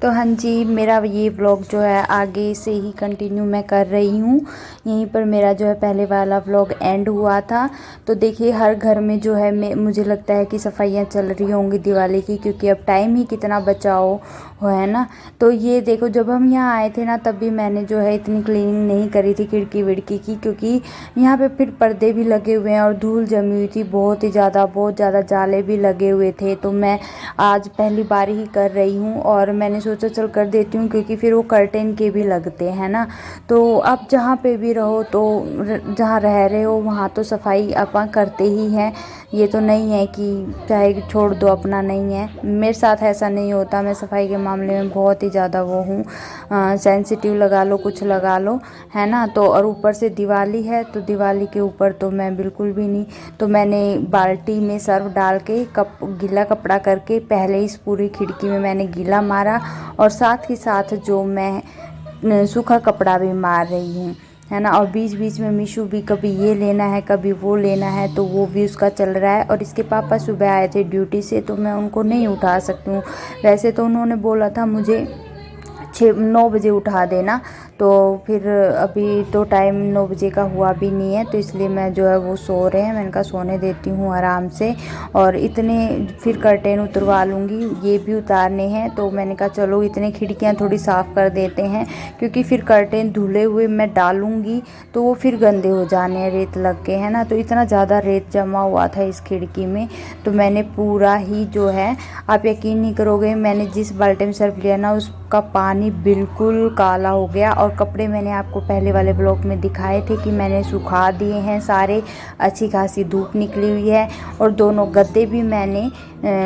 तो हाँ जी, मेरा ये व्लॉग जो है आगे से ही कंटिन्यू मैं कर रही हूँ। यहीं पर मेरा जो है पहले वाला व्लॉग एंड हुआ था। तो देखिए हर घर में जो है मुझे लगता है कि सफाइयाँ चल रही होंगी दिवाली की, क्योंकि अब टाइम ही कितना बचा हो है ना। तो ये देखो, जब हम यहाँ आए थे ना तब भी मैंने जो है इतनी क्लीनिंग नहीं करी थी खिड़की विड़की की, क्योंकि यहाँ पे फिर पर्दे भी लगे हुए हैं और धूल जमी हुई थी बहुत ज़्यादा, जाले भी लगे हुए थे। तो मैं आज पहली बार ही कर रही हूँ और मैंने सोचा चल कर देती हूँ, क्योंकि फिर वो कर्टेन के भी लगते हैं ना। तो आप जहाँ पे भी रहो, तो जहाँ रह रहे हो वहाँ तो सफाई अपन करते ही हैं। ये तो नहीं है कि चाहे छोड़ दो, अपना नहीं है। मेरे साथ ऐसा नहीं होता, मैं सफाई के मामले में बहुत ही ज़्यादा वो हूँ, सेंसिटिव लगा लो, कुछ लगा लो, है ना। तो और ऊपर से दिवाली है, तो दिवाली के ऊपर तो मैं बिल्कुल भी नहीं। तो मैंने बाल्टी में सर्फ डाल के गीला कपड़ा करके पहले इस पूरी खिड़की में मैंने गीला मारा, और साथ ही साथ जो मैं सूखा कपड़ा भी मार रही हूँ, है ना। और बीच बीच में मीशू भी कभी ये लेना है कभी वो लेना है, तो वो भी उसका चल रहा है। और इसके पापा सुबह आए थे ड्यूटी से, तो मैं उनको नहीं उठा सकती हूँ। वैसे तो उन्होंने बोला था मुझे 9 बजे उठा देना, तो फिर अभी तो टाइम 9 बजे का हुआ भी नहीं है, तो इसलिए मैं जो है वो सो रहे हैं, मैंने कहा सोने देती हूँ आराम से। और इतने फिर कर्टेन उतरवा लूँगी, ये भी उतारने हैं। तो मैंने कहा चलो इतने खिड़कियाँ थोड़ी साफ़ कर देते हैं, क्योंकि फिर कर्टेन धुले हुए मैं डालूँगी तो वो फिर गंदे हो जाने हैं, रेत लग के, है ना। तो इतना ज़्यादा रेत जमा हुआ था इस खिड़की में, तो मैंने पूरा ही जो है, आप यकीन नहीं करोगे, मैंने जिस बाल्टी में सर्फ लिया ना उसका पानी बिल्कुल काला हो गया। और कपड़े मैंने आपको पहले वाले ब्लॉग में दिखाए थे कि मैंने सुखा दिए हैं सारे, अच्छी खासी धूप निकली हुई है। और दोनों गद्दे भी मैंने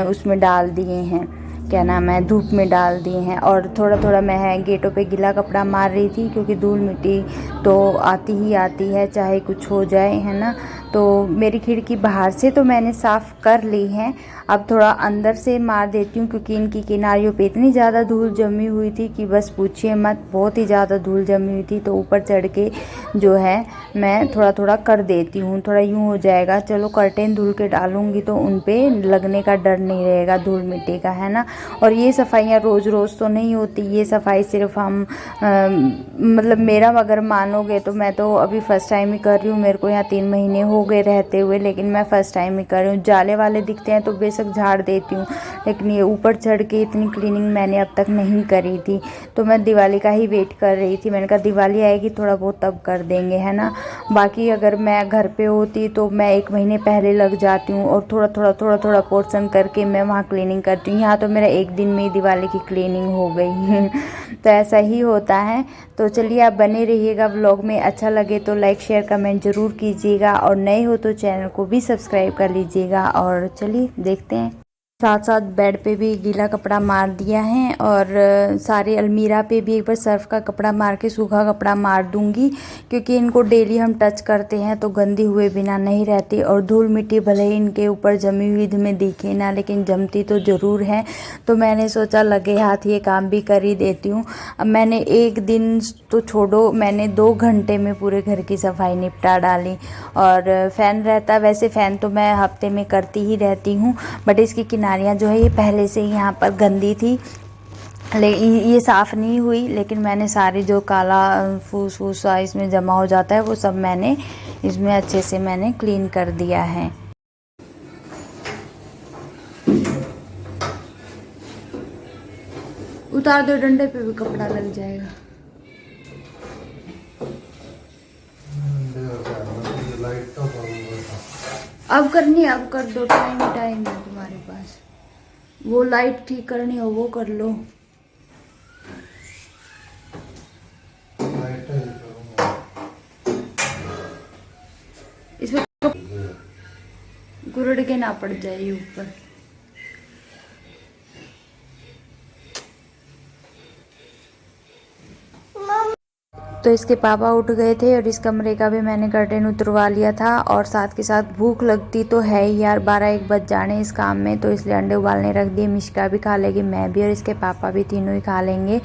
उसमें डाल दिए हैं, क्या नाम है, धूप में डाल दिए हैं। और थोड़ा थोड़ा मैं गेटों पे गीला कपड़ा मार रही थी, क्योंकि धूल मिट्टी तो आती ही आती है, चाहे कुछ हो जाए, है ना। तो मेरी खिड़की बाहर से तो मैंने साफ़ कर ली है, अब थोड़ा अंदर से मार देती हूँ, क्योंकि इनकी किनारियों पे इतनी ज़्यादा धूल जमी हुई थी कि बस पूछिए मत, बहुत ही ज़्यादा धूल जमी हुई थी। तो ऊपर चढ़ के जो है मैं थोड़ा थोड़ा कर देती हूँ, थोड़ा यूँ हो जाएगा। चलो कर्टेन धुल के डालूँगी तो उन पर लगने का डर नहीं रहेगा धूल मिट्टी का, है ना। और ये सफाइयाँ रोज़ रोज़ तो नहीं होती, ये सफाई सिर्फ हम मतलब मेरा अगर मानोगे तो मैं तो अभी फ़र्स्ट टाइम ही कर रही हूँ। मेरे को यहाँ 3 महीने हो गए रहते हुए, लेकिन मैं फ़र्स्ट टाइम ही कर रही हूँ। जाले वाले दिखते हैं तो बेशक झाड़ देती हूँ, लेकिन ये ऊपर चढ़ के इतनी क्लीनिंग मैंने अब तक नहीं करी थी। तो मैं दिवाली का ही वेट कर रही थी, मैंने कहा दिवाली आएगी थोड़ा बहुत तब कर देंगे, है ना। बाकी अगर मैं घर पे होती तो मैं 1 महीने पहले लग जाती हूँ, और थोड़ा पोर्शन करके मैं वहाँ क्लीनिंग करती हूँ। यहाँ तो मेरा 1 दिन में ही दिवाली की क्लीनिंग हो गई तो ऐसा ही होता है। तो चलिए आप बने रहिएगा व्लॉग में, अच्छा लगे तो लाइक शेयर कमेंट ज़रूर कीजिएगा, और नए हो तो चैनल को भी सब्सक्राइब कर लीजिएगा। और चलिए देखते हैं। साथ साथ बेड पे भी गीला कपड़ा मार दिया है, और सारे अलमीरा पे भी एक बार सर्फ का कपड़ा मार के सूखा कपड़ा मार दूंगी, क्योंकि इनको डेली हम टच करते हैं तो गंदी हुए बिना नहीं रहती। और धूल मिट्टी भले ही इनके ऊपर जमी हुई में दिखे ना, लेकिन जमती तो ज़रूर है। तो मैंने सोचा लगे हाथ ये काम भी कर ही देती हूँ। अब मैंने 1 दिन तो छोड़ो, मैंने 2 घंटे में पूरे घर की सफाई निपटा डाली। और फ़ैन रहता, वैसे फ़ैन तो मैं हफ्ते में करती ही रहती हूँ, बट इसकी किनारियाँ जो है ये पहले से ही यहाँ पर गंदी थी, ये साफ़ नहीं हुई। लेकिन मैंने सारी जो काला फूस फूस इसमें जमा हो जाता है वो सब मैंने इसमें अच्छे से मैंने क्लीन कर दिया है। उतार दो, डंडे पे भी कपड़ा लग जाएगा। अब करनी है, अब कर दो, टाइम टाइम है तुम्हारे पास। वो लाइट ठीक करनी हो वो कर लो। इसमें गुरड़ के ना पड़ जाए ऊपर। तो इसके पापा उठ गए थे और इस कमरे का भी मैंने कर्टेन उतरवा लिया था। और साथ के साथ भूख लगती तो है ही यार, 12-1 बज जाने इस काम में, तो इसलिए अंडे उबालने रख दिए। मिशिका भी खा लेगी, मैं भी और इसके पापा भी, तीनों ही खा लेंगे।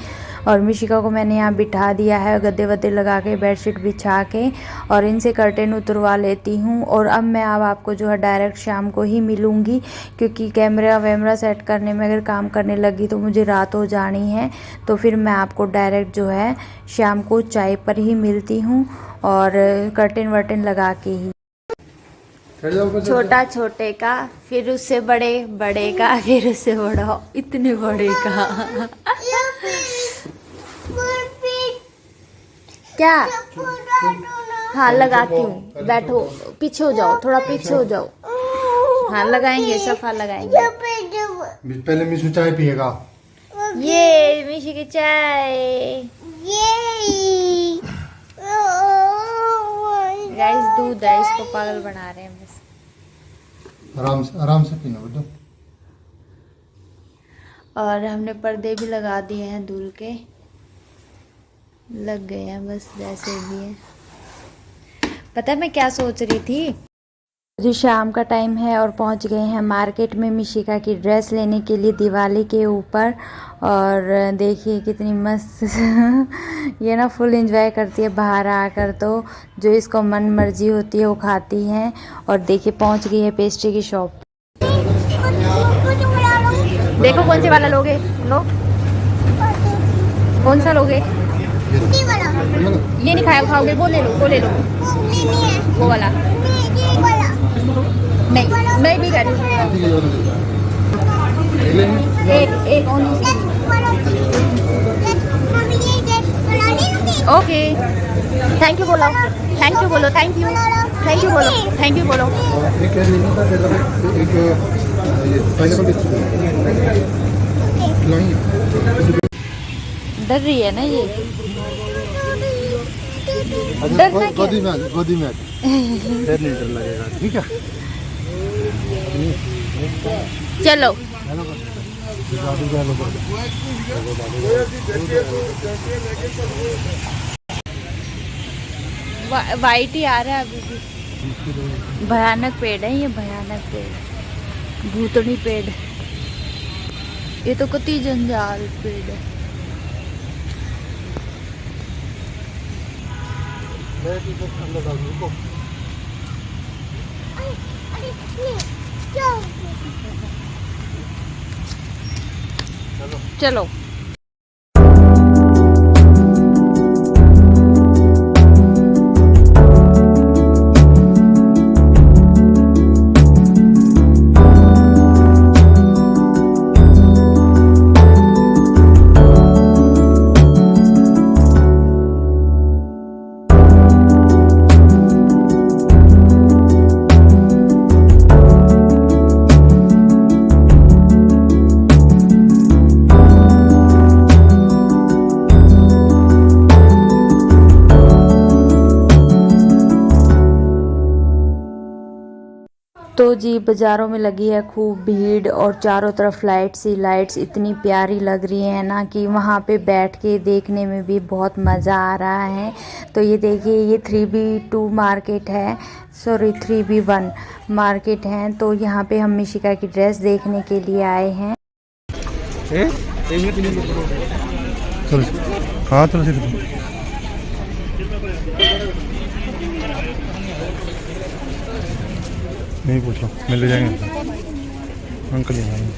और मिशिका को मैंने यहाँ बिठा दिया है गद्दे वद्दे लगा के, बेडशीट बिछा के, और इनसे कर्टेन उतरवा लेती हूँ। और अब मैं आपको जो है डायरेक्ट शाम को ही मिलूँगी, क्योंकि कैमरा वैमरा सेट करने में अगर काम करने लगी तो मुझे रात हो जानी है। तो फिर मैं आपको डायरेक्ट जो है शाम को चाय पर ही मिलती हूँ, और कर्टेन वर्टेन लगा के ही। छोटा छोटे का, फिर उससे बड़े बड़े का, फिर उससे बड़ा इतने बड़े का। क्या? हाँ लगाती हूँ, बैठो, पीछे हो जाओ, थोड़ा पीछे हो जाओ। हाँ लगाएंगे, सफा लगाएंगे। पहले मिशु चाय पिएगा। ये मिशी की चाय। गाइस दूध है, इसको पागल बना रहे हैं बस। आराम से पीना बेटा। और हमने पर्दे भी लगा दिए हैं, धुल के लग गए हैं, बस वैसे भी है। पता है मैं क्या सोच रही थी? जी शाम का टाइम है और पहुंच गए हैं मार्केट में मिशिका की ड्रेस लेने के लिए दिवाली के ऊपर। और देखिए कितनी मस्त ये ना फुल एंजॉय करती है बाहर आकर, तो जो इसको मन मर्जी होती है वो खाती है। और देखिए पहुंच गई है पेस्ट्री की शॉप। देखो कौन से वाला लोगे, लो कौन सा लोगे? ये नहीं खाओगे, वो ले लो, वो ले लो, वो वाला। नहीं मैं भी कर एक ओके। थैंक यू बोलो, थैंक यू बोलो, थैंक यू, थैंक यू बोलो, थैंक यू बोलो। डर रही है ना ये, गोदी में फिर नहीं डर लगेगा, ठीक है? चलो वाइट ही आ रहा है अभी भी। भयानक पेड़ है ये, भयानक पेड़, भूतनी पेड़। ये तो कति जंजाल पेड़ है। चलो तो जी बाज़ारों में लगी है खूब भीड़, और चारों तरफ लाइट्स ही लाइट्स इतनी प्यारी लग रही है ना कि वहाँ पे बैठ के देखने में भी बहुत मज़ा आ रहा है। तो ये देखिए ये 3B2 मार्केट है, सॉरी 3B1 मार्केट है। तो यहाँ पे हम मिशिका की ड्रेस देखने के लिए आए हैं। चलो हाँ चलो नहीं पूछो, मिल ले जाएंगे अंकल ही आएंगे।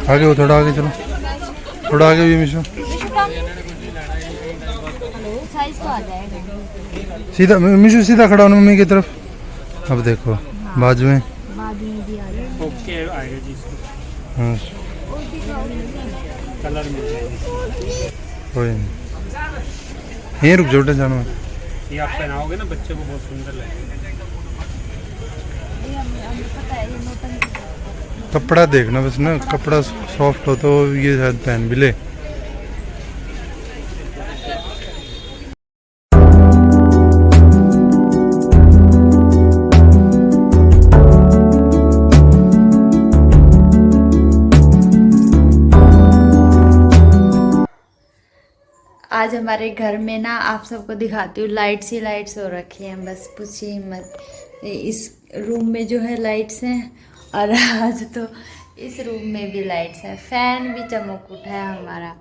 आगे हो, थोड़ा आगे चलो, थोड़ा आगे भी मिशो। सीधा मिशो सीधा खड़ा होना मम्मी की तरफ। अब देखो बाजू में हाँ कलर मिल जाएगी, कोई नहीं, यहीं रुक जाओ जानो। ये आप पहनाओगे ना बच्चे को बहुत सुंदर लगेगा। कपड़ा देखना बस ना, कपड़ा सॉफ्ट हो तो ये शायद पहन भी ले। आज हमारे घर में ना आप सबको दिखाती हूँ, लाइट्स ही लाइट्स हो रखी हैं, बस पूछिए मत। इस रूम में जो है लाइट्स हैं और आज तो इस रूम में भी लाइट्स हैं, फैन भी चमक उठा है हमारा।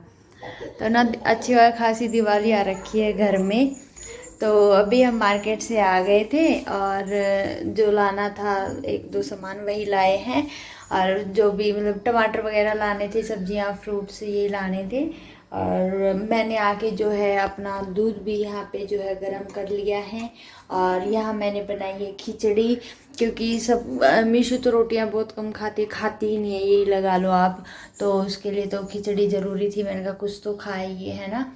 तो ना अच्छी और खासी दिवाली आ रखी है घर में। तो अभी हम मार्केट से आ गए थे और जो लाना था 1-2 सामान वही लाए हैं, और जो भी मतलब टमाटर वगैरह लाने थे, सब्जियां फ्रूट्स ये लाने थे। और मैंने आके जो है अपना दूध भी यहाँ पे जो है गरम कर लिया है, और यहाँ मैंने बनाई है खिचड़ी, क्योंकि सब मीशू तो रोटियाँ बहुत कम खाती ही नहीं है, यही लगा लो आप। तो उसके लिए तो खिचड़ी ज़रूरी थी, मैंने कहा कुछ तो खाएंगे है ना,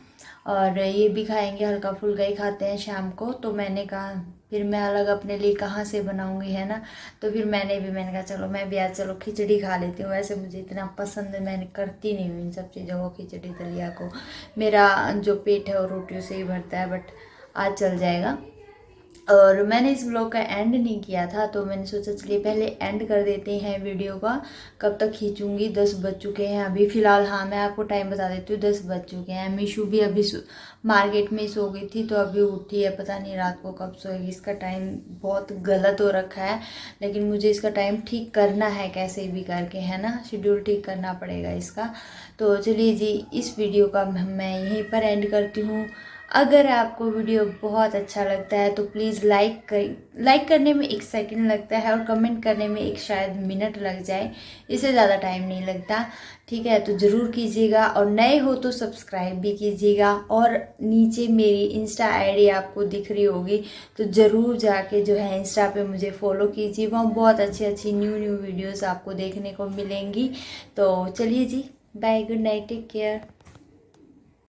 और ये भी खाएंगे, हल्का फुल्का ही खाते हैं शाम को। तो मैंने कहा फिर मैं अलग अपने लिए कहाँ से बनाऊंगी है ना, तो फिर मैंने कहा चलो मैं भी आज चलो खिचड़ी खा लेती हूँ। वैसे मुझे इतना पसंद है, मैंने करती नहीं हूँ इन सब चीज़ों को, खिचड़ी दलिया को। मेरा जो पेट है वो रोटियों से ही भरता है, बट आज चल जाएगा। और मैंने इस व्लॉग का एंड नहीं किया था, तो मैंने सोचा चलिए पहले एंड कर देते हैं वीडियो का। कब तक खींचूंगी, 10 बज चुके हैं अभी फ़िलहाल। हाँ मैं आपको टाइम बता देती हूँ, 10 बज चुके हैं। मीशू भी अभी मार्केट में ही सो गई थी, तो अभी उठी है, पता नहीं रात को कब सोएगी। इसका टाइम बहुत गलत हो रखा है, लेकिन मुझे इसका टाइम ठीक करना है कैसे भी करके, है ना, शेड्यूल ठीक करना पड़ेगा इसका। तो चलिए जी, इस वीडियो का मैं यहीं पर एंड करती हूँ। अगर आपको वीडियो बहुत अच्छा लगता है तो प्लीज़ लाइक करने में 1 सेकंड लगता है, और कमेंट करने में एक शायद मिनट लग जाए, इससे ज़्यादा टाइम नहीं लगता, ठीक है। तो ज़रूर कीजिएगा, और नए हो तो सब्सक्राइब भी कीजिएगा। और नीचे मेरी इंस्टा आईडी आपको दिख रही होगी, तो ज़रूर जाके जो है इंस्टा पे मुझे फॉलो कीजिए, वहाँ बहुत अच्छी न्यू वीडियोज़ आपको देखने को मिलेंगी। तो चलिए जी, bye, good night, take care.